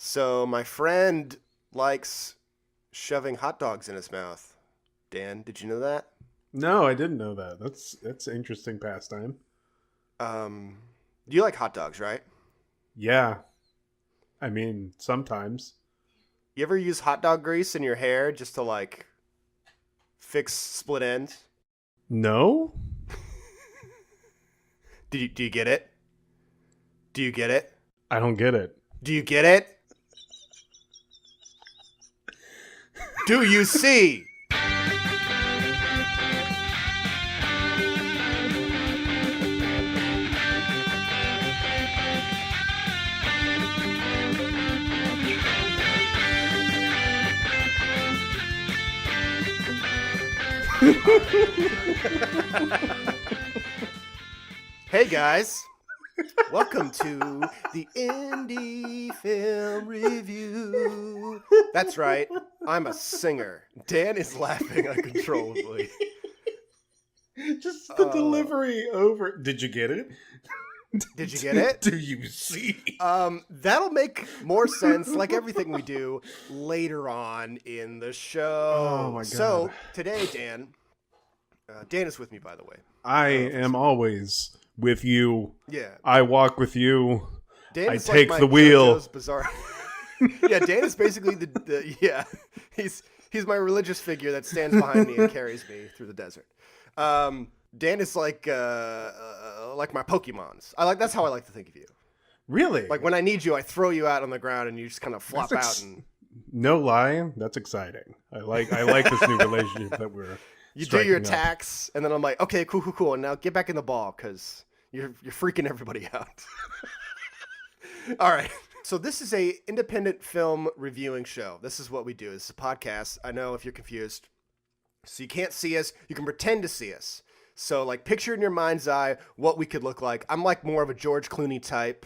So my friend likes shoving hot dogs in his mouth. Dan, did you know that? No, I didn't know that. That's an interesting pastime. Um, you like hot dogs, right? Yeah, I mean sometimes. You ever use hot dog grease in your hair just to fix split ends? No, Do you get it? Do you get it? I don't get it. Do you get it? Do you see? Hey guys, welcome to the Indie Film Review. That's right, I'm a singer. Dan is laughing uncontrollably. Just the delivery over. Did you get it? Did you get it? Do you see? That'll make more sense, like everything we do, later on in the show. Oh my god. So, today, Dan is with me, by the way. I am always with you. Yeah. I walk with you. Dan I is take like the my wheel. JoJo's Bizarre. Yeah, Dan is basically he's my religious figure that stands behind me and carries me through the desert. Dan is like my Pokemons. That's how I like to think of you. Really? Like when I need you, I throw you out on the ground and you just kind of flop out and no lie, that's exciting. I like this new relationship that we're you do your striking up. attacks, and then I'm like, okay, cool, and now get back in the ball because you're freaking everybody out. All right. So this is a independent film reviewing show. This is what we do. This is a podcast. I know if you're confused. So you can't see us. You can pretend to see us. So picture in your mind's eye what we could look like. I'm like more of a George Clooney type.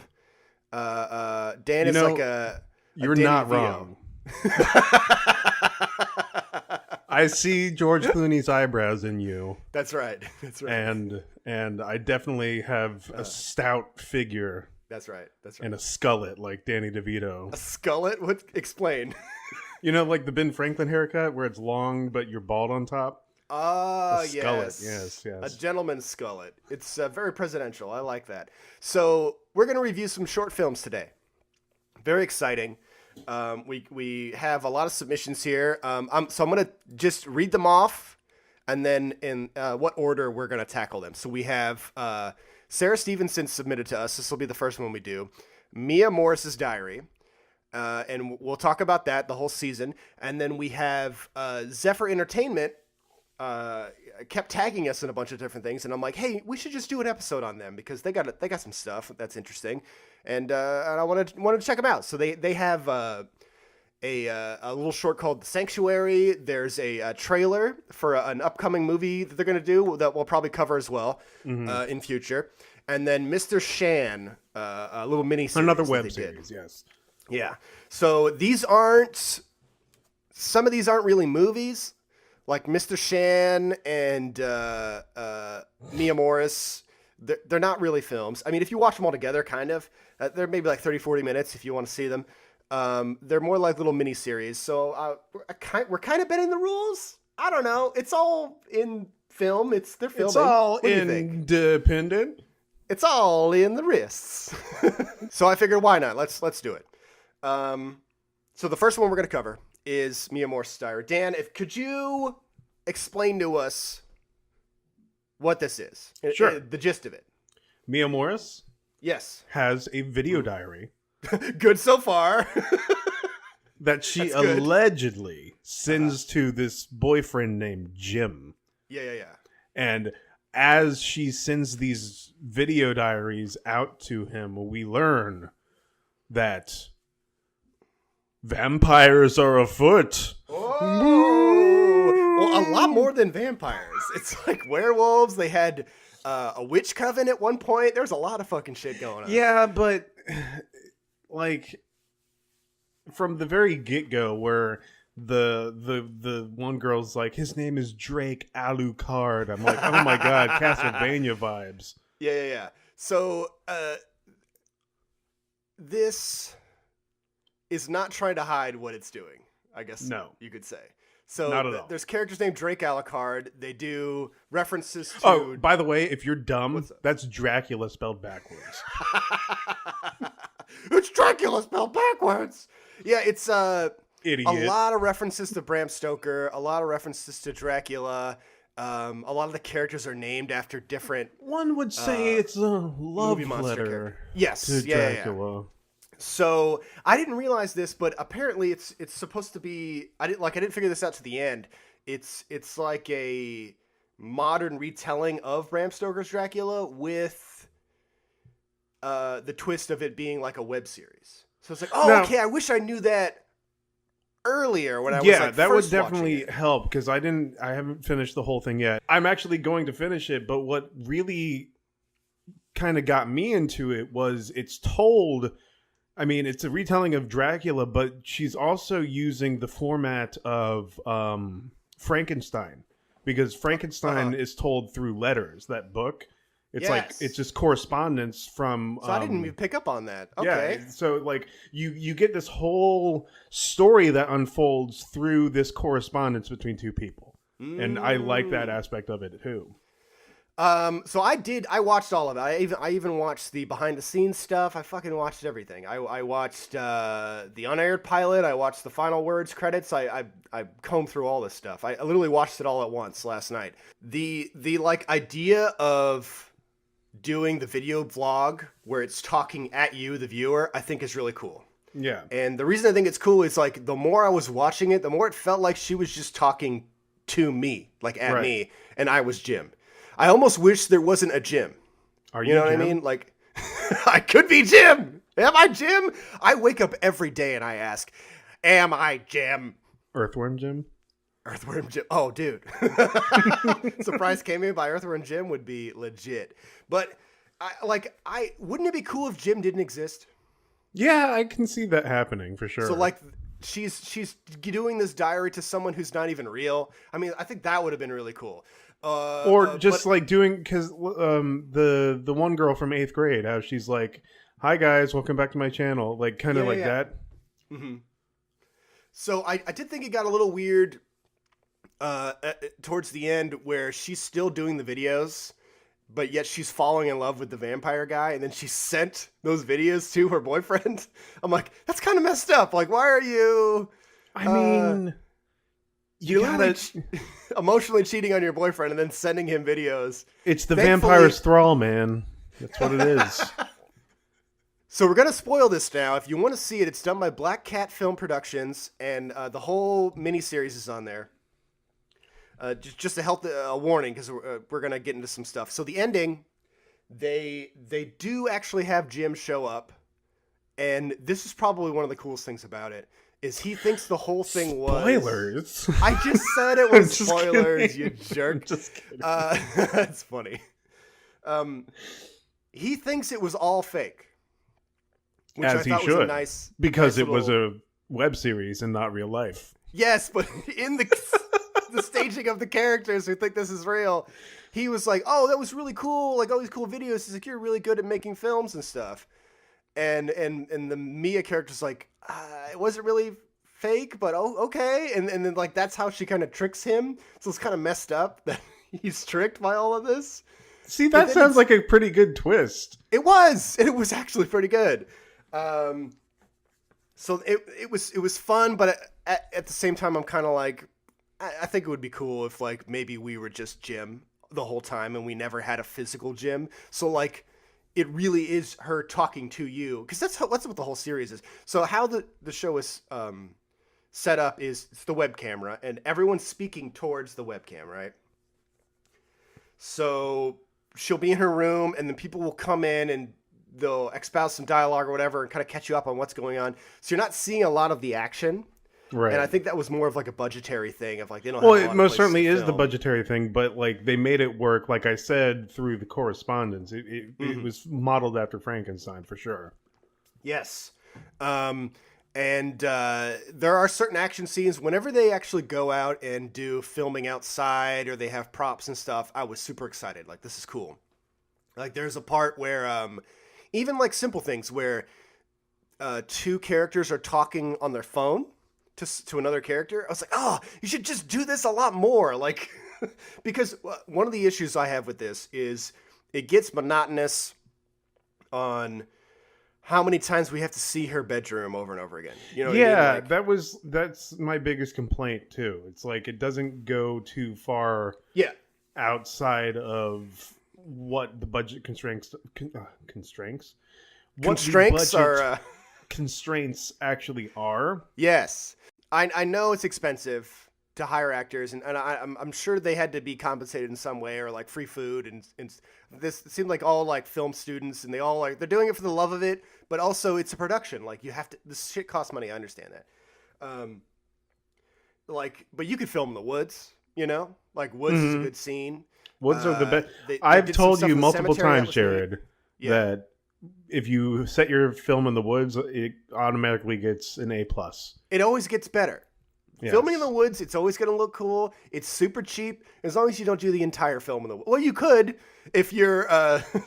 Dan is like a You're Danny not Vito. wrong. I see George Clooney's eyebrows in you. That's right. That's right. And I definitely have a stout figure. That's right. And a skullet like Danny DeVito. A skullet? What? Explain. You know, like the Ben Franklin haircut where it's long but you're bald on top? Ah, yes. yes. Yes. A gentleman's skullet. It's very presidential. I like that. So we're going to review some short films today. Very exciting. We have a lot of submissions here. So I'm going to just read them off and then in what order we're going to tackle them. So we have Sarah Stevenson submitted to us. This will be the first one we do. Mia Morris's Diary. And we'll talk about that the whole season. And then we have Zephyr Entertainment kept tagging us in a bunch of different things, and I'm like, hey, we should just do an episode on them because they got some stuff that's interesting, and I wanted to check them out. So they have a little short called The Sanctuary. There's a trailer for an upcoming movie that they're going to do that we'll probably cover as well in future. And then Mr. Shan, a little mini series. Another web series, yes. Yeah. So some of these aren't really movies. Like Mr. Shan and Mia Morris, they're not really films. I mean, if you watch them all together, kind of, they're maybe like 30, 40 minutes if you want to see them. They're more like little mini-series. So we're kind of bending the rules. I don't know. It's all in film. They're filming. It's all What do you think? independent. It's all in the wrists. So I figured, why not? Let's do it. So the first one we're going to cover is Mia Morris's Diary. Dan, could you explain to us what this is? Sure. The gist of it. Mia Morris Yes. has a video diary Good so far. that she That's good. allegedly sends to this boyfriend named Jim. Yeah. And as she sends these video diaries out to him, we learn that vampires are afoot. Oh! Well, a lot more than vampires. It's like werewolves. They had a witch coven at one point. There's a lot of fucking shit going on. Yeah, but like from the very get-go where the one girl's like, his name is Drake Alucard. I'm like, oh my god, Castlevania vibes. Yeah. So this is not trying to hide what it's doing, I guess No. you could say. So Not at all. there's characters named Drake Alucard. They do references to... Oh, by the way, if you're dumb, What's that? that's Dracula spelled backwards. It's Dracula spelled backwards. Yeah, it's Idiot. a lot of references to Bram Stoker, a lot of references to Dracula. A lot of the characters are named after different One would say it's a love movie monster letter character. Yes, to yeah. Dracula. So I didn't realize this, but apparently it's supposed to be. I didn't figure this out to the end. It's like a modern retelling of Bram Stoker's Dracula with the twist of it being like a web series. So it's like, oh, Now- okay. I wish I knew that earlier when I was Yeah, like that would first watching definitely it. help because I haven't finished the whole thing yet. I'm actually going to finish it, but what really kind of got me into it was it's told. I mean, it's a retelling of Dracula, but she's also using the format of Frankenstein because Frankenstein is told through letters. That book, it's like Yes. it's just correspondence from. So I didn't even pick up on that. Okay. Yeah, so like you get this whole story that unfolds through this correspondence between two people, and I like that aspect of it too. So I watched all of it. I even watched the behind the scenes stuff. I fucking watched everything. I watched the unaired pilot. I watched the final words credits. I combed through all this stuff. I literally watched it all at once last night. The like idea of doing the video vlog where it's talking at you, the viewer, I think is really cool. Yeah, And the reason I think it's cool is like the more I was watching it, the more it felt like she was just talking to me, like at Right. me, and I was Jim. I almost wish there wasn't a Jim. are You know what Jim? I mean? Like, I could be Jim. Am I Jim? I wake up every day and I ask, am I Jim? Earthworm Jim? Earthworm Jim. Oh, dude. Surprise Came In by Earthworm Jim would be legit. But, wouldn't it be cool if Jim didn't exist? Yeah, I can see that happening for sure. So, like, she's doing this diary to someone who's not even real. I mean, I think that would have been really cool. or just like doing because the one girl from 8th grade, how she's like, "Hi guys, welcome back to my channel," like kind of Yeah, like yeah. that. Mm-hmm. So I did think it got a little weird towards the end where she's still doing the videos, but yet she's falling in love with the vampire guy, and then she sent those videos to her boyfriend. I'm like, that's kind of messed up. Like, why are you I mean, you literally gotta. emotionally cheating on your boyfriend and then sending him videos? It's the Thankfully- vampire's thrall, man. That's what it is. So we're gonna spoil this now. If you want to see it, it's done by Black Cat Film Productions, and the whole miniseries is on there. Just to help a warning, because we're gonna get into some stuff. So the ending, they do actually have Jim show up, and this is probably one of the coolest things about it. Is he thinks the whole thing was Spoilers. I just said it was I'm just spoilers, kidding. you jerk. Just kidding. That's funny. He thinks it was all fake. Which As I he thought was a should, nice because nice it was little- a web series and not real life. Yes, but in the staging of the characters who think this is real, he was like, "Oh, that was really cool! Like all these cool videos. He's like, you're really good at making films and stuff." And the Mia character's like, "It wasn't really fake, but okay." And then like that's how she kind of tricks him. So it's kind of messed up that he's tricked by all of this. See, But that then sounds like a pretty good twist. It was actually pretty good. So it was fun, but at the same time, I'm kind of like, I think it would be cool if like maybe we were just Jim the whole time and we never had a physical Jim. So like, it really is her talking to you, because that's what the whole series is. So how the show is set up is it's the web camera and everyone's speaking towards the webcam, right? So she'll be in her room and then people will come in and they'll espouse some dialogue or whatever and kind of catch you up on what's going on. So you're not seeing a lot of the action. Right. And I think that was more of like a budgetary thing of like, they don't Well, have a lot it of most places certainly to is the film. budgetary thing, but like they made it work, like I said, through the correspondence. It was modeled after Frankenstein for sure. Yes. And there are certain action scenes whenever they actually go out and do filming outside or they have props and stuff. I was super excited. Like, this is cool. Like, there's a part where even like simple things where two characters are talking on their phone to another character. I was like, oh, you should just do this a lot more. Like, because one of the issues I have with this is it gets monotonous on how many times we have to see her bedroom over and over again. You know what I mean? Like, that's my biggest complaint too. It's like it doesn't go too far yeah. outside of what the budget constraints constraints actually are. Yes. I know it's expensive to hire actors, and I'm sure they had to be compensated in some way, or like free food, and this seemed like all like film students, and they all like they're doing it for the love of it, but also it's a production. Like you have to, this shit costs money. I understand that. Like, but you could film in the woods, you know, like woods is a good scene. Woods are the best. I've told you multiple times, Jared, that if you set your film in the woods, it automatically gets an A+. It always gets better. Yes. Filming in the woods, it's always going to look cool. It's super cheap, as long as you don't do the entire film in the woods. Well, you could if you're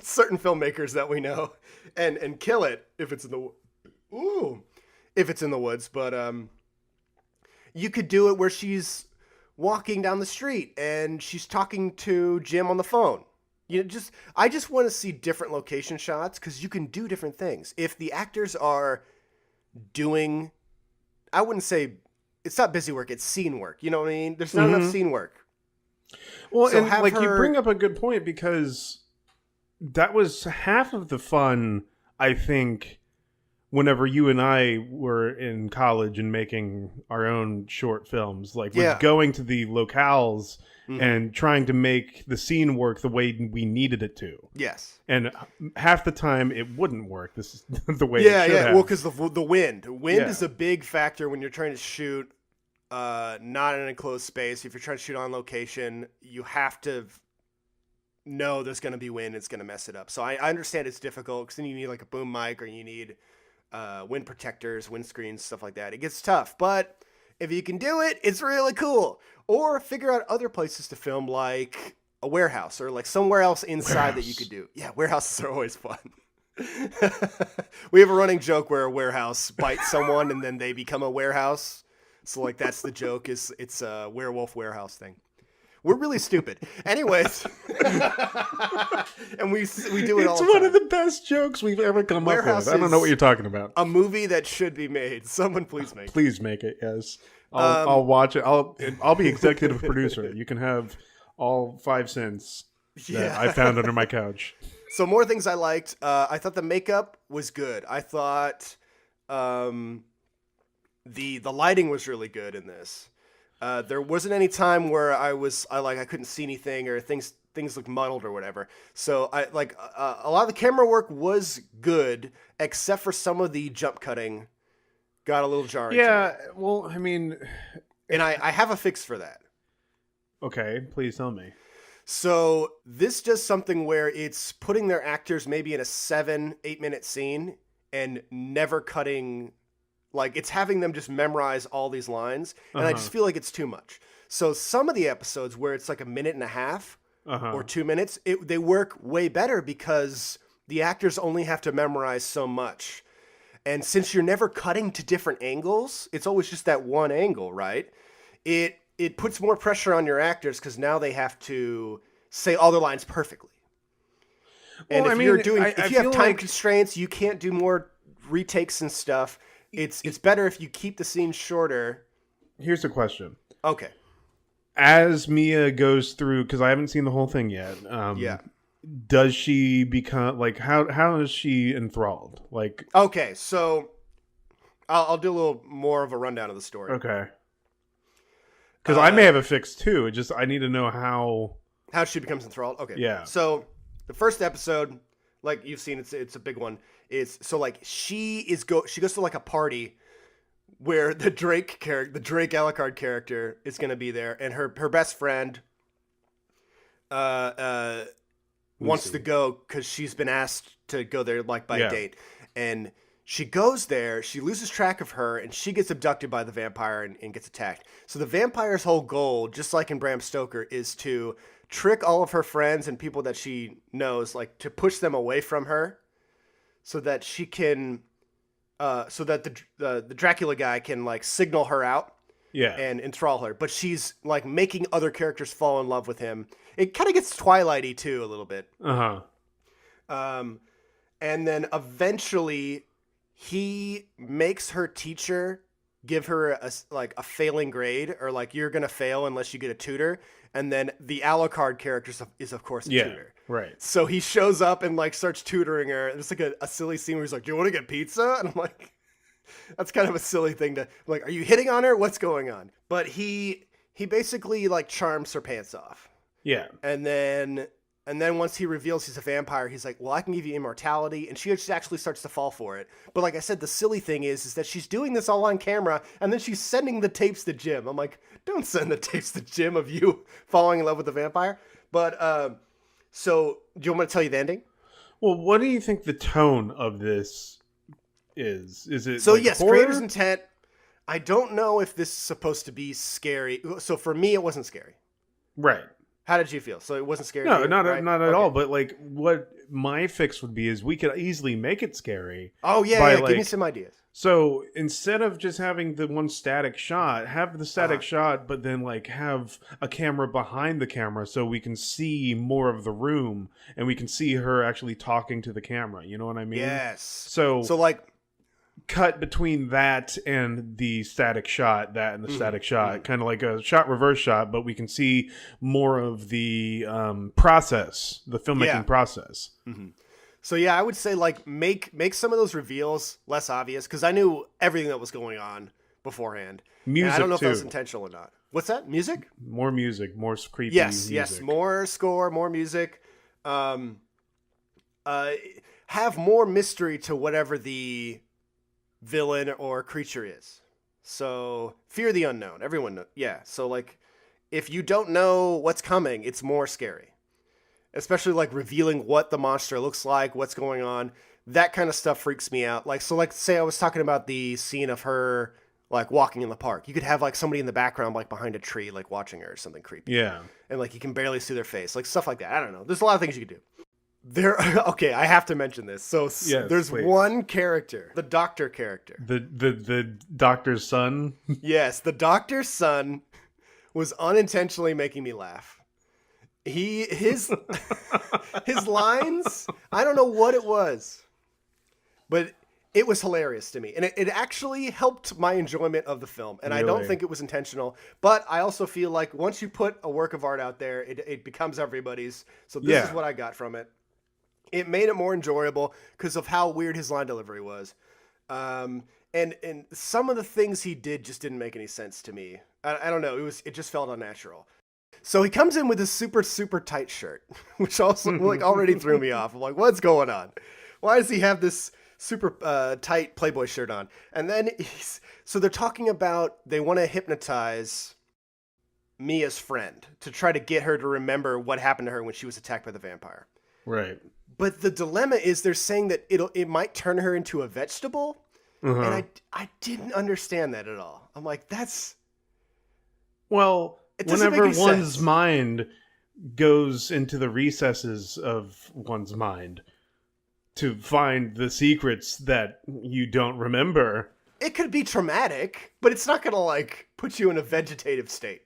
certain filmmakers that we know, and kill it if it's in the woods. But you could do it where she's walking down the street and she's talking to Jim on the phone. I just want to see different location shots because you can do different things. If the actors are doing, I wouldn't say. It's not busy work, it's scene work. You know what I mean? There's not enough scene work. Well, so and like you bring up a good point, because that was half of the fun, I think, whenever you and I were in college and making our own short films. Like, was going to the locales and trying to make the scene work the way we needed it to. Yes. And half the time it wouldn't work. This is the way it should have. Well, because the wind. Wind is a big factor when you're trying to shoot not in an enclosed space. If you're trying to shoot on location, you have to know there's going to be wind. It's going to mess it up. So I understand it's difficult because then you need like a boom mic, or you need wind protectors, windscreens, stuff like that. It gets tough. But if you can do it, it's really cool. Or figure out other places to film, like a warehouse or like somewhere else inside that you could do. Yeah, warehouses are always fun. We have a running joke where a warehouse bites someone and then they become a warehouse. So like that's the joke, is it's a werewolf warehouse thing. We're really stupid. Anyways. And we do it all the time. It's one of the best jokes we've ever come up with. I don't know what you're talking about. A movie that should be made. Someone please make it. Please make it, yes. I'll watch it. I'll be executive producer. You can have all 5 cents that I found under my couch. So more things I liked. I thought the makeup was good. I thought the lighting was really good in this. There wasn't any time where I couldn't see anything, or things looked muddled or whatever. So a lot of the camera work was good, except for some of the jump cutting got a little jarring. Yeah, well, I mean, and I have a fix for that. Okay, please tell me. So this does something where it's putting their actors maybe in a 7-8 minute scene and never cutting. Like, it's having them just memorize all these lines, and I just feel like it's too much. So some of the episodes where it's like a minute and a half or 2 minutes, they work way better because the actors only have to memorize so much. And since you're never cutting to different angles, it's always just that one angle, right? It puts more pressure on your actors because now they have to say all their lines perfectly. And if you have time constraints, you can't do more retakes and stuff. It's better if you keep the scene shorter. Here's a question. Okay. As Mia goes through, because I haven't seen the whole thing yet. Does she become like how is she enthralled? Like, okay, so I'll do a little more of a rundown of the story. Okay. Because I may have a fix too. I need to know how she becomes enthralled. Okay. Yeah. So the first episode, like you've seen, it's a big one. She goes to like a party where the Drake Alucard character is going to be there, and her best friend wants to go because she's been asked to go there like by a date, and she goes there. She loses track of her, and she gets abducted by the vampire and gets attacked. So the vampire's whole goal, just like in Bram Stoker, is to trick all of her friends and people that she knows, like to push them away from her, so that she can so that the Dracula guy can like signal her out Yeah. and enthrall her. But she's like making other characters fall in love with him. It kind of gets Twilighty too a little bit. Uh-huh. And then eventually he makes her teacher give her a failing grade, or like, you're gonna fail unless you get a tutor. And then the Alucard character is of course a tutor. Right. So he shows up and like starts tutoring her. And it's like a silly scene where he's like, "Do you want to get pizza?" And I'm like, that's kind of a silly thing to, I'm like, are you hitting on her? What's going on? But he basically like charms her pants off. Yeah. And then once he reveals he's a vampire, he's like, well, I can give you immortality. And she just actually starts to fall for it. But like I said, the silly thing is that she's doing this all on camera, and then she's sending the tapes to Jim. I'm like, don't send the tapes to Jim of you falling in love with the vampire. But so do you want me to tell you the ending? Well, what do you think the tone of this is? Is it So like yes, horror? creator's intent. I don't know if this is supposed to be scary. So for me, it wasn't scary. Right. How did you feel? So it wasn't scary? No, to you, not right? not at Okay. all. But like, what my fix would be is we could easily make it scary. Oh yeah, by, yeah. Give me like- some ideas. So instead of just having the one static shot, have the static shot, but then like have a camera behind the camera so we can see more of the room and we can see her actually talking to the camera. You know what I mean? Yes. So like, cut between that and the static shot, that and the static shot, mhm. kind of like a shot reverse shot, but we can see more of the process, the filmmaking Yeah. process. so yeah, I would say like make some of those reveals less obvious, because I knew everything that was going on beforehand. And Music I don't know if that too. was intentional or not. What's that? Music? More music, more creepy Yes, music. yes. More score, more music. Have more mystery to whatever the villain or creature is. So fear the unknown. Everyone knows. Yeah. So like, if you don't know what's coming, it's more scary. Especially like revealing what the monster looks like, what's going on. That kind of stuff freaks me out. Like, so like, say I was talking about the scene of her like walking in the park. You could have like somebody in the background, like behind a tree, like watching her or something creepy. Yeah. And like you can barely see their face, like stuff like that. I don't know. There's a lot of things you could do. Okay, I have to mention this. So Yes, there's please. one character, the doctor character. The doctor's son. Yes, the doctor's son was unintentionally making me laugh. His lines, I don't know what it was, but it was hilarious to me. And it actually helped my enjoyment of the film. And I don't Really? think it was intentional. But I also feel like once you put a work of art out there, it becomes everybody's. So this Yeah. is what I got from it. It made it more enjoyable because of how weird his line delivery was. And some of the things he did just didn't make any sense to me. I don't know. It just felt unnatural. So he comes in with a super, super tight shirt, which also like already threw me off. I'm like, what's going on? Why does he have this super tight Playboy shirt on? And then so they're talking about they want to hypnotize Mia's friend to try to get her to remember what happened to her when she was attacked by the vampire. Right. But the dilemma is they're saying that it might turn her into a vegetable. Uh-huh. And I didn't understand that at all. I'm like, that's... Well, It doesn't whenever make any one's sense. mind goes into the recesses of one's mind to find the secrets that you don't remember. It could be traumatic, but it's not going to like put you in a vegetative state.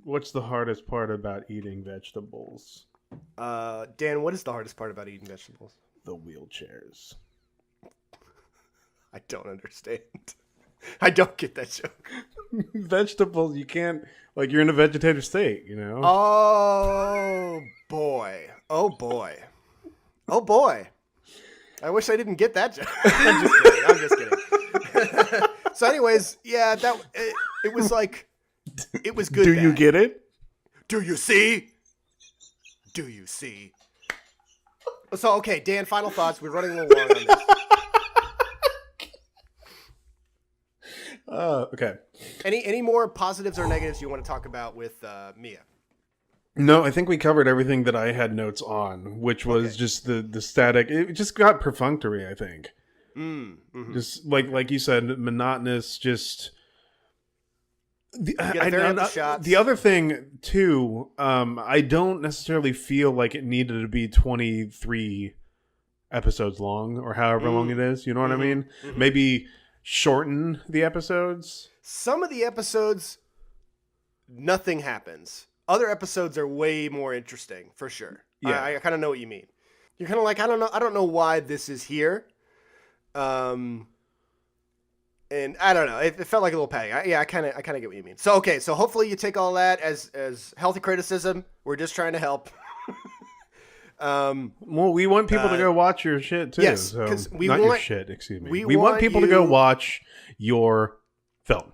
What's the hardest part about eating vegetables? Dan, what is the hardest part about eating vegetables? The wheelchairs. I don't understand. I don't get that joke. Vegetables, you can't, like, you're in a vegetative state, you know? Oh boy. Oh boy. Oh boy. I wish I didn't get that joke. I'm just kidding. So anyways, yeah, it was like, it was good. Do you bad. get it? Do you see? Do you see? So, okay, Dan, final thoughts. We're running a little long on this. Okay. Any more positives or negatives you want to talk about with Mia? No, I think we covered everything that I had notes on, which was Okay. just the static. It just got perfunctory, I think. Mm-hmm. Just like you said, monotonous. Just get very empty shots. the other thing too. I don't necessarily feel like it needed to be 23 episodes long or however long it is. You know what I mean? Mm-hmm. Maybe shorten the episodes. Some of the episodes, nothing happens. Other episodes are way more interesting, for sure. Yeah. I kind of know what you mean. You're kind of like, I don't know why this is here. And I don't know. It felt like a little padding. I kind of get what you mean. So okay, so hopefully you take all that as healthy criticism. We're just trying to help. Well, we want people to go watch your shit too. Yes, so, 'cause we not want- your shit. Excuse me. we We want want people to go you- watch your film.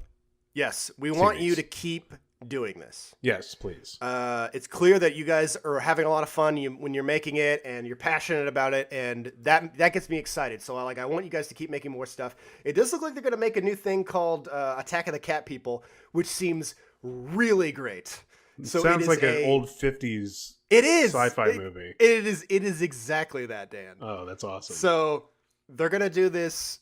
Yes, we want Series. you to keep doing this. Yes, please. It's clear that you guys are having a lot of fun when you're making it, and you're passionate about it, and that gets me excited. So I want you guys to keep making more stuff. It does look like they're going to make a new thing called Attack of the Cat People, which seems really great. So Sounds it is like an old 50s it is sci-fi movie. It is exactly that, Dan. Oh, that's awesome. So they're gonna do this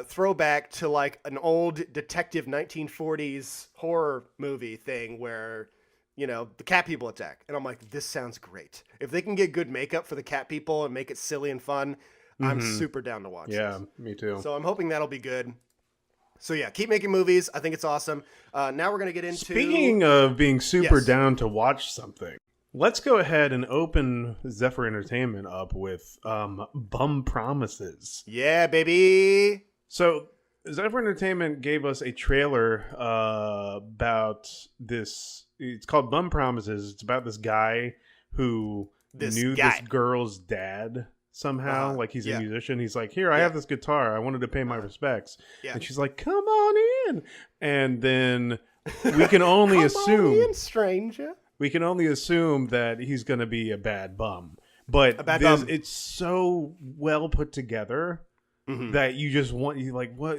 throwback to like an old detective 1940s horror movie thing where, you know, the cat people attack. And I'm like, this sounds great. If they can get good makeup for the cat people and make it silly and fun, I'm super down to watch yeah, this. me too. So I'm hoping that'll be good. So yeah, keep making movies. I think it's awesome. Now we're gonna get into Speaking of being super Yes. down to watch something, let's go ahead and open Zephyr Entertainment up with Bum Promises. Yeah, baby. So Zephyr Entertainment gave us a trailer about this. It's called Bum Promises. It's about this guy who knew this girl's dad somehow. Like he's yeah. a musician. He's like, here, I have this guitar. I wanted to pay my respects. Yeah. And she's like, come on in. And then we can only Come assume on in, stranger. we can only assume that he's going to be a bad bum. But A bad bum. it's so well put together that you just want you like what?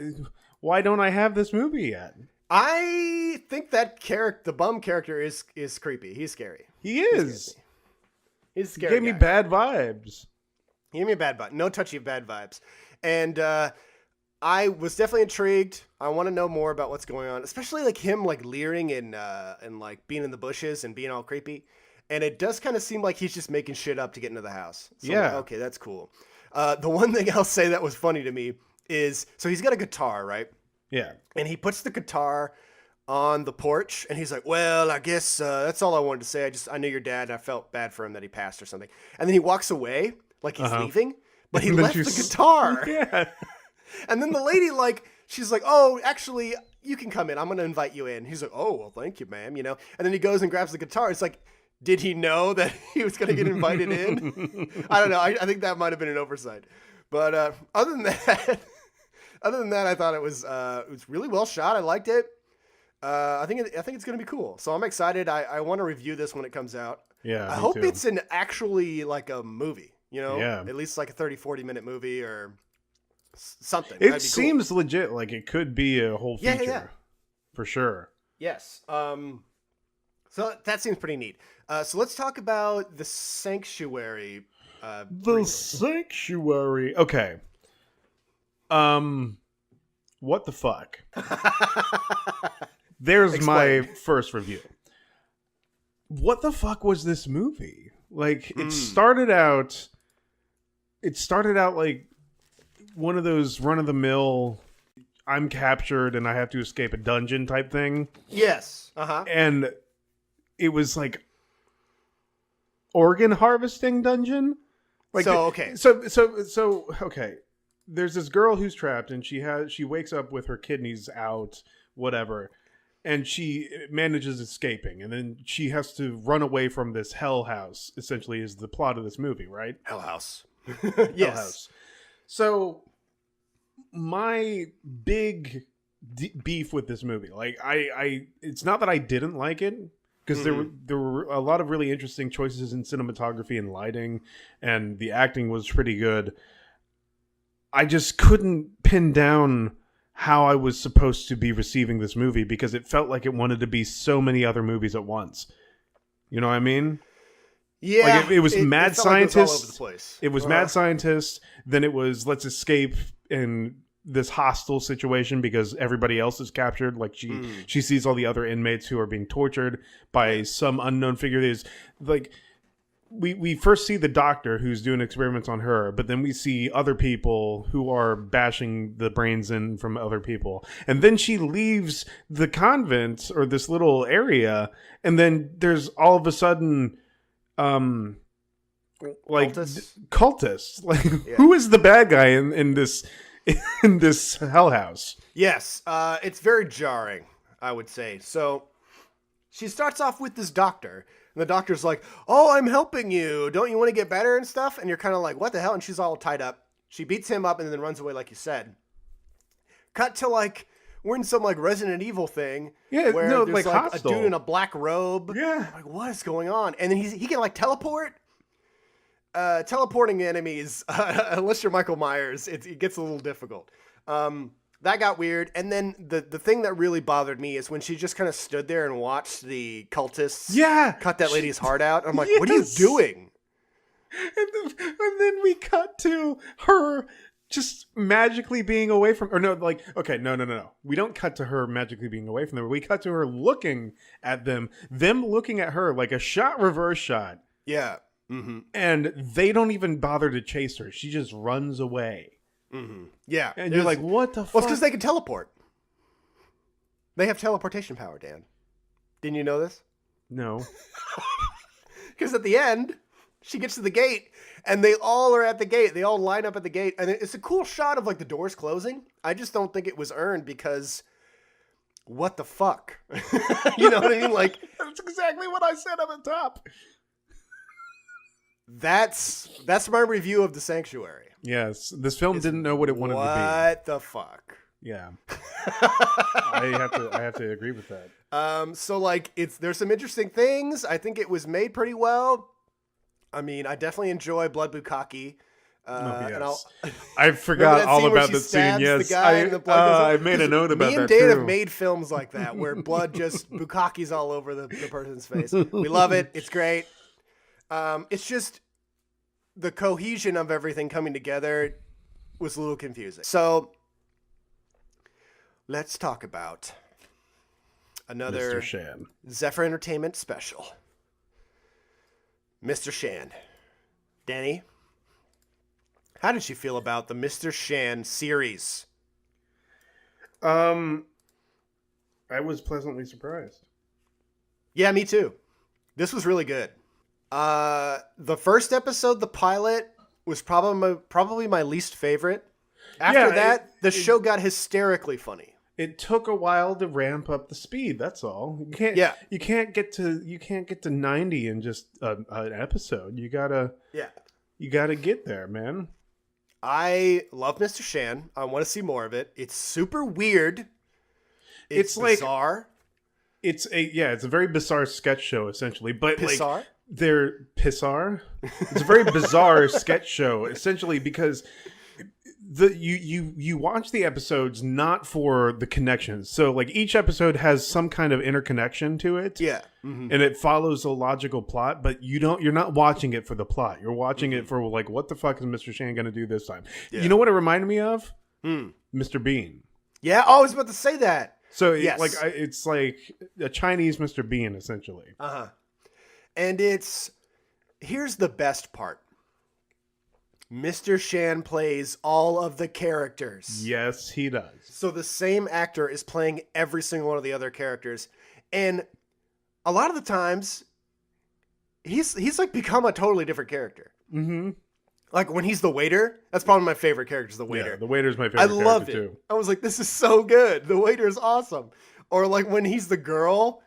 Why don't I have this movie yet? I think that the bum character is creepy. He's scary. He is. He's a He scary. gave me guy. bad vibes. He gave me a bad vibe. No touchy of bad vibes. And I was definitely intrigued. I want to know more about what's going on, especially like him like leering and like being in the bushes and being all creepy. And it does kind of seem like he's just making shit up to get into the house. So I'm like, Yeah. okay, that's cool. The one thing I'll say that was funny to me is, so he's got a guitar, right? Yeah. And he puts the guitar on the porch and he's like, well, I guess that's all I wanted to say. I knew your dad and I felt bad for him that he passed or something. And then he walks away like he's leaving, but he And then left the she's- guitar. Yeah. And then the lady, like, she's like, oh, actually, you can come in. I'm going to invite you in. He's like, oh, well, thank you, ma'am. You know, and then he goes and grabs the guitar. It's like, did he know that he was going to get invited in? I don't know. I think that might have been an oversight. But other than that, I thought it was really well shot. I liked it. I think it's going to be cool. So I'm excited. I want to review this when it comes out. Yeah. I me hope too. it's an actually like a movie, you know, Yeah. at least like a 30-40 minute movie or something. It That'd be cool. seems legit. Like it could be a whole Yeah, feature. yeah, yeah. For sure. Yes. So that seems pretty neat. So let's talk about the Sanctuary. The briefly. Sanctuary. Okay. What the fuck? There's my Explain. first review. What the fuck was this movie? Like it started out like one of those run-of-the-mill I'm captured and I have to escape a dungeon type thing. Yes. Uh-huh. And it was like organ harvesting dungeon. Like So, okay. So okay. There's this girl who's trapped and she wakes up with her kidneys out, whatever. And she manages escaping, and then she has to run away from this hell house. Essentially, is the plot of this movie, right? Hell House. Hell Yes. house. So, my big beef with this movie, like it's not that I didn't like it, because there were a lot of really interesting choices in cinematography and lighting, and the acting was pretty good. I just couldn't pin down how I was supposed to be receiving this movie because it felt like it wanted to be so many other movies at once. You know what I mean? Yeah. Like it was Mad felt like it was all over Scientist. the place. It was Mad Scientist. Then it was Let's Escape in this hostile situation because everybody else is captured. Like she sees all the other inmates who are being tortured by some unknown figure. There's like we first see the doctor who's doing experiments on her, but then we see other people who are bashing the brains in from other people. And then she leaves the convent or this little area, and then there's all of a sudden like cultists. Like who is the bad guy in this in this hell house? Yes, it's very jarring, I would say. So she starts off with this doctor, and the doctor's like, "Oh, I'm helping you. Don't you want to get better and stuff?" And you're kind of like, "What the hell?" And she's all tied up. She beats him up and then runs away, like you said. Cut to like we're in some like Resident Evil thing, where there's like Hostel. a dude in a black robe. Yeah, like what is going on? And then he can like teleport. Teleporting enemies, unless you're Michael Myers, it gets a little difficult. That got weird. And then the thing that really bothered me is when she just kind of stood there and watched the cultists cut that lady's heart out. I'm like, what are you doing? And then we cut to her just magically being away from, or no, like, okay, no. We don't cut to her magically being away from them. We cut to her looking at them looking at her like a reverse shot. Yeah. Mm-hmm. And they don't even bother to chase her. She just runs away. Mm-hmm. Yeah. And you're like, what the fuck? Well, it's because they can teleport. They have teleportation power, Dan. Didn't you know this? No. Because at the end, she gets to the gate, and they all are at the gate. They all line up at the gate. And it's a cool shot of, like, the doors closing. I just don't think it was earned because what the fuck? You know what I mean? Like, that's exactly what I said at the top. That's my review of The Sanctuary. Yes, this film didn't know what it wanted to be. What the fuck? Yeah, I have to agree with that. So like there's some interesting things. I think it was made pretty well. I mean, I definitely enjoy Blood Bukkake. Yes. I forgot all about the scene. Yes, I made a note about that. Me and Dave have made films like that where blood just bukkake's all over the person's face. We love it. It's great. It's just the cohesion of everything coming together was a little confusing. So let's talk about another Mr. Shan. Zephyr Entertainment special. Mr. Shan. Danny, how did you feel about the Mr. Shan series? I was pleasantly surprised. Yeah, me too. This was really good. The first episode, the pilot, was probably my least favorite. After that, the show got hysterically funny. It took a while to ramp up the speed. That's all. You can't get to 90 in just an episode. You gotta get there, man. I love Mr. Shan. I want to see more of it. It's super weird. It's bizarre. It's a very bizarre sketch show essentially, but bizarre? Like they're bizarre. It's a very bizarre sketch show essentially because you watch the episodes not for the connections. So like each episode has some kind of interconnection to it. Yeah. Mm-hmm. And it follows a logical plot, but you're not watching it for the plot. You're watching it for like, what the fuck is Mr. Shan going to do this time? Yeah. You know what it reminded me of? Mr. Bean. Yeah. Oh, I was about to say that. So yes. It's like a Chinese Mr. Bean essentially. Uh-huh. And here's the best part. Mr. Shan plays all of the characters. Yes, he does. So the same actor is playing every single one of the other characters. And a lot of the times, he's like become a totally different character. Mm-hmm. Like when he's the waiter, that's probably my favorite character, is the waiter. Yeah, the waiter's my favorite character too. I loved it. I was like, this is so good. The waiter is awesome. Or like when he's the girl,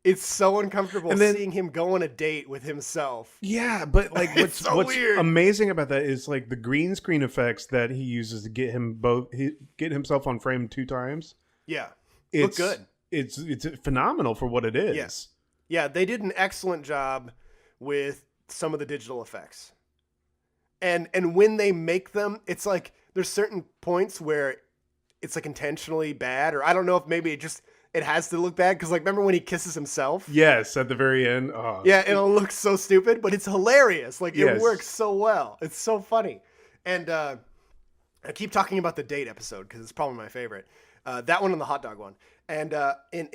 it's so uncomfortable seeing him go on a date with himself. Yeah, but like what's weird. Amazing about that is like the green screen effects that he uses to get himself on frame 2 times. Yeah, look good. It's phenomenal for what it is. Yes. Yeah, they did an excellent job with some of the digital effects. And when they make them, it's like there's certain points where it's like intentionally bad, or I don't know if maybe it has to look bad because, like, remember when he kisses himself? Yes, at the very end. Oh. Yeah, it'll look so stupid, but it's hilarious. Like, it works so well. It's so funny. And I keep talking about the date episode because it's probably my favorite. That one and the hot dog one. And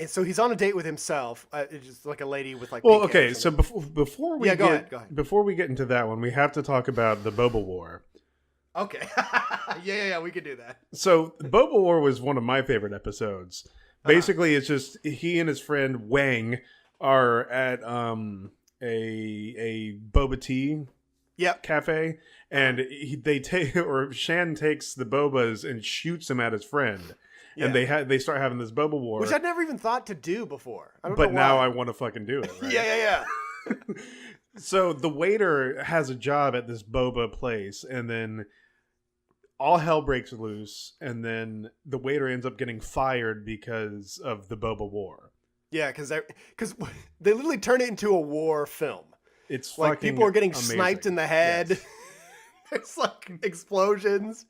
so he's on a date with himself. It's just like a lady with like. Well, pink hair or okay. So something. before we Go ahead. before we get into that one, we have to talk about the Boba War. Okay. yeah, we could do that. So Boba War was one of my favorite episodes. Basically, it's just he and his friend Wang are at a boba tea cafe, and Shan takes the bobas and shoots them at his friend, and they start having this boba war, which I'd never even thought to do before. I don't but know now why. I want to fucking do it. Right? Yeah. So the waiter has a job at this boba place, and then all hell breaks loose, and then the waiter ends up getting fired because of the boba war. Yeah, because they literally turn it into a war film. It's like people are getting amazing. sniped in the head. Yes. There's like explosions,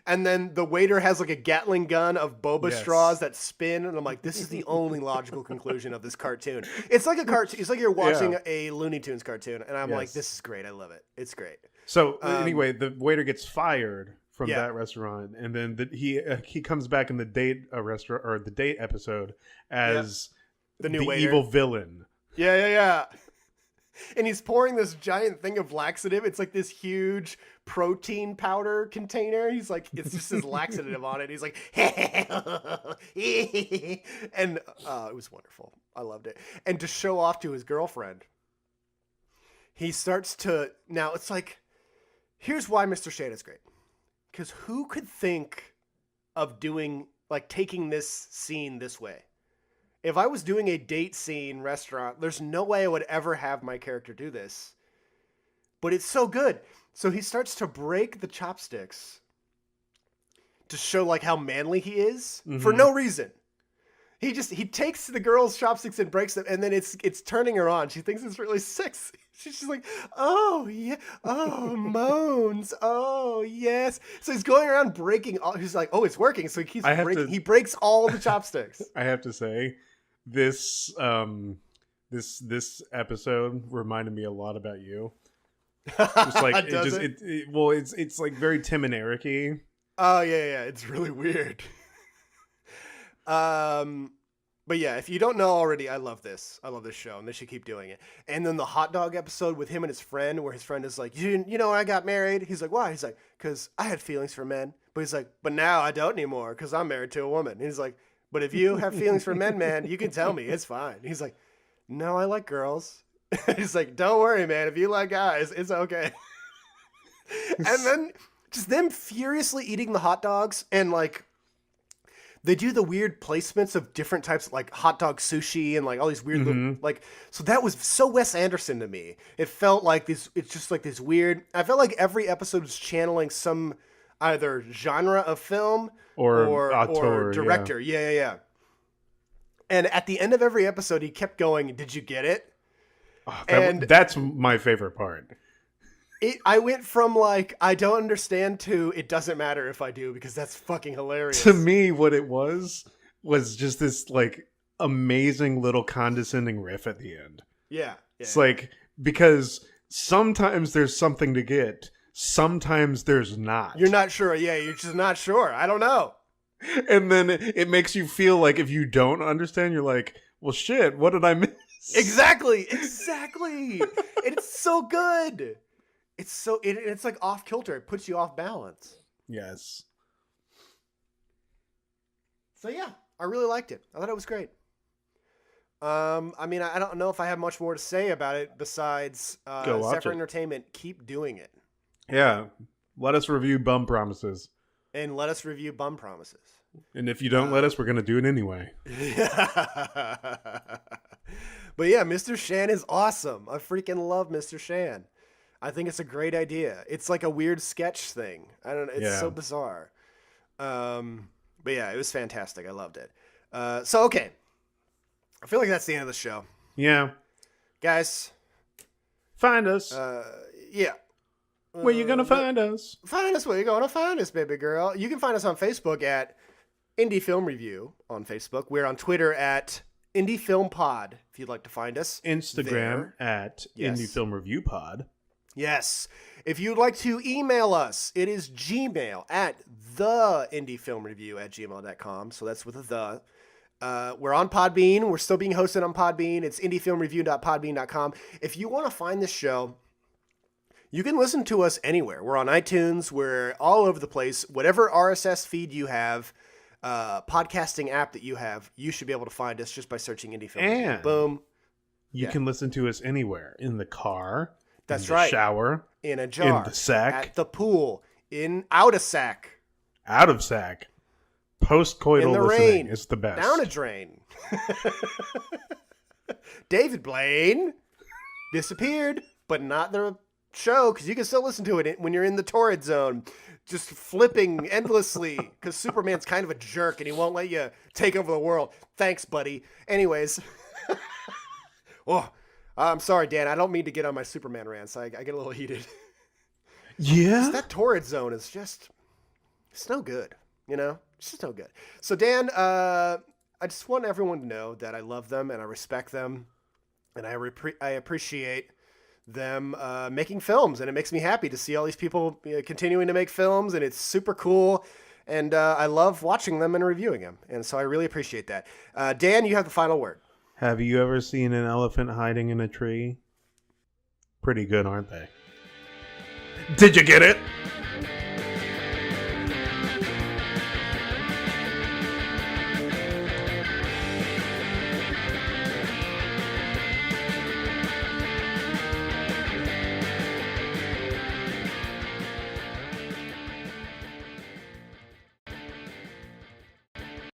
and then the waiter has like a Gatling gun of boba straws that spin, and I'm like, this is the only logical conclusion of this cartoon. It's like a cartoon. It's like you're watching a Looney Tunes cartoon, and I'm like, this is great. I love it. It's great. So anyway, the waiter gets fired from Yeah. that restaurant, and then he comes back in the date restaurant or the date episode as the new waiter. evil villain. Yeah. And he's pouring this giant thing of laxative. It's like this huge protein powder container. He's like, it's just his laxative on it. He's like, and it was wonderful. I loved it. And to show off to his girlfriend, he starts to, now it's like, here's why Mr. Shane is great. Because who could think of doing, like, taking this scene this way? If I was doing a date scene restaurant, there's no way I would ever have my character do this. But it's so good. So he starts to break the chopsticks to show like how manly he is for no reason. He takes the girl's chopsticks and breaks them, and then it's turning her on. She thinks it's really sexy. She's like, oh yeah, oh moans, oh yes. So he's going around breaking all. He's like, oh, it's working. So he keeps breaking. He breaks all the chopsticks. I have to say, this episode reminded me a lot about you. Just like it's like very Tim and Eric-y. Oh yeah, it's really weird. But yeah, if you don't know already, I love this show, and they should keep doing it. And then the hot dog episode with him and his friend, where his friend is like, you know, when I got married, he's like, why? He's like, because I had feelings for men, but he's like, but now I don't anymore because I'm married to a woman. And he's like, but if you have feelings for men, man, you can tell me, it's fine. He's like, no, I like girls. He's like, don't worry, man, if you like guys, it's okay. And then just them furiously eating the hot dogs, and like they do the weird placements of different types, like hot dog sushi and like all these weird little, like, so that was so Wes Anderson to me. It felt like this, it's just like this weird, I felt like every episode was channeling some either genre of film or director. Yeah. And at the end of every episode, he kept going, did you get it? Oh, that's my favorite part. I went from like, I don't understand to it doesn't matter if I do, because that's fucking hilarious. To me, what it was just this like amazing little condescending riff at the end. Yeah. It's like, because sometimes there's something to get, sometimes there's not. You're not sure. Yeah, you're just not sure. I don't know. And then it makes you feel like if you don't understand, you're like, well, shit, what did I miss? Exactly. It's so good. It's like off kilter. It puts you off balance. Yes. So yeah, I really liked it. I thought it was great. I mean, I don't know if I have much more to say about it besides Zephyr Entertainment, keep doing it. Yeah. Let us review Bum Promises. And let us review Bum Promises. And if you don't let us, we're going to do it anyway. But yeah, Mr. Shan is awesome. I freaking love Mr. Shan. I think it's a great idea. It's like a weird sketch thing. I don't know. It's so bizarre. But yeah, it was fantastic. I loved it. So, okay. I feel like that's the end of the show. Yeah. Guys. Find us. Yeah. Where you going to find us? Find us where you're going to find us, baby girl. You can find us on Facebook at Indie Film Review on Facebook. We're on Twitter at Indie Film Pod, if you'd like to find us. Instagram at Yes. Indie Film Review Pod. Yes. If you'd like to email us, it is gmail at theindiefilmreview@gmail.com. So that's with a the. We're on Podbean. We're still being hosted on Podbean. It's indiefilmreview.podbean.com. If you want to find this show, you can listen to us anywhere. We're on iTunes. We're all over the place. Whatever RSS feed you have, podcasting app that you have, you should be able to find us just by searching Indie Film Review. And Boom. You can listen to us anywhere. In the car. That's in the right. shower. In a jar. In the sack. At the pool. Out a sack. Out of sack. Post-coital In the listening rain. is the best. Down a drain. David Blaine disappeared, but not the show, because you can still listen to it when you're in the torrid zone, just flipping endlessly, because Superman's kind of a jerk and he won't let you take over the world. Thanks, buddy. Anyways. Oh, I'm sorry, Dan. I don't mean to get on my Superman rants. I get a little heated. Yeah? That torrid zone is just, it's no good, you know? It's just no good. So, Dan, I just want everyone to know that I love them and I respect them and I appreciate them making films. And it makes me happy to see all these people continuing to make films, and it's super cool. And I love watching them and reviewing them. And so I really appreciate that. Dan, you have the final word. Have you ever seen an elephant hiding in a tree? Pretty good, aren't they? Did you get it?